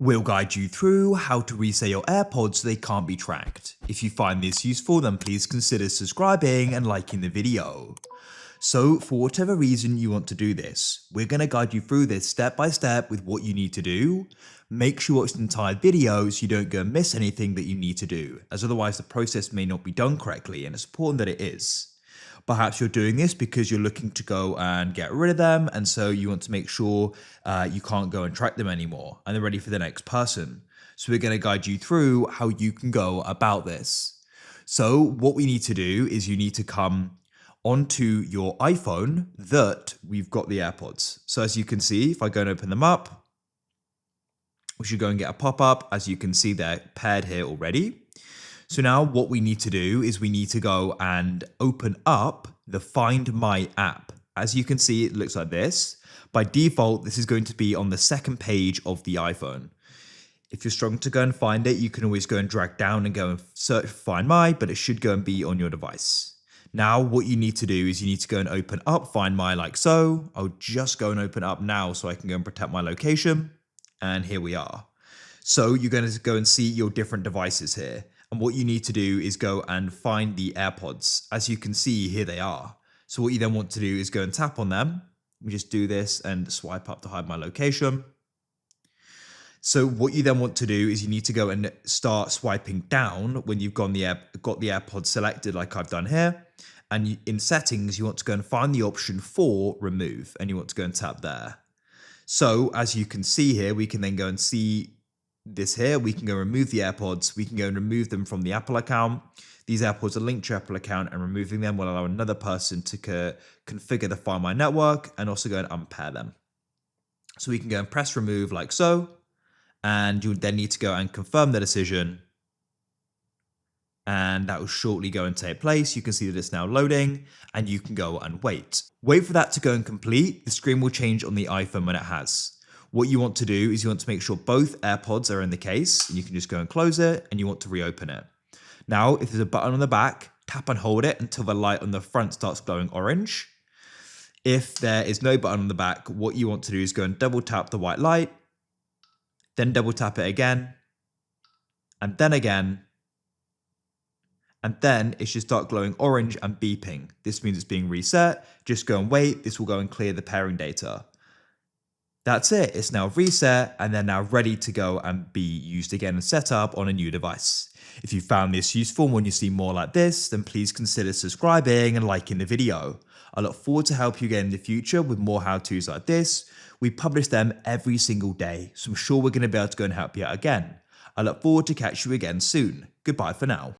We'll guide you through how to reset your AirPods so they can't be tracked. If you find this useful, then please consider subscribing and liking the video. So for whatever reason you want to do this, we're going to guide you through this step by step with what you need to do. Make sure you watch the entire video so you don't go and miss anything that you need to do, as otherwise the process may not be done correctly, and it's important that it is. Perhaps you're doing this because you're looking to go and get rid of them, and so you want to make sure you can't go and track them anymore and they're ready for the next person. So we're going to guide you through how you can go about this. So what we need to do is you need to come onto your iPhone that we've got the AirPods. So as you can see, if I go and open them up, we should go and get a pop-up. As you can see, they're paired here already. So now what we need to do is we need to go and open up the Find My app. As you can see, it looks like this. By default, this is going to be on the second page of the iPhone. If you're struggling to go and find it, you can always go and drag down and go and search for Find My, but it should go and be on your device. Now, what you need to do is you need to go and open up Find My like so. I'll just go and open up now so I can go and protect my location. And here we are. So you're going to go and see your different devices here. And what you need to do is go and find the AirPods. As you can see, here they are. So what you then want to do is go and tap on them. We just do this and swipe up to hide my location. So what you then want to do is you need to go and start swiping down when you've got the AirPods selected like I've done here. And in settings, you want to go and find the option for remove, and you want to go and tap there. So as you can see here, we can then go and see this here. We can go remove the AirPods. We can go and remove them from the Apple account. These AirPods are linked to your Apple account, and removing them will allow another person to configure the Find My network and also go and unpair them. So we can go and press remove like so, and you then need to go and confirm the decision, and that will shortly go and take place. You can see that it's now loading, and you can go and wait. Wait for that to go and complete. The screen will change on the iPhone when it has. What you want to do is you want to make sure both AirPods are in the case, and you can just go and close it, and you want to reopen it. Now, if there's a button on the back, tap and hold it until the light on the front starts glowing orange. If there is no button on the back, what you want to do is go and double tap the white light, then double tap it again, and then again, and then it should start glowing orange and beeping. This means it's being reset. Just go and wait. This will go and clear the pairing data. That's it. It's now reset, and they're now ready to go and be used again and set up on a new device. If you found this useful and want to see more like this, then please consider subscribing and liking the video. I look forward to help you again in the future with more how-tos like this. We publish them every single day, so I'm sure we're going to be able to go and help you out again. I look forward to catch you again soon. Goodbye for now.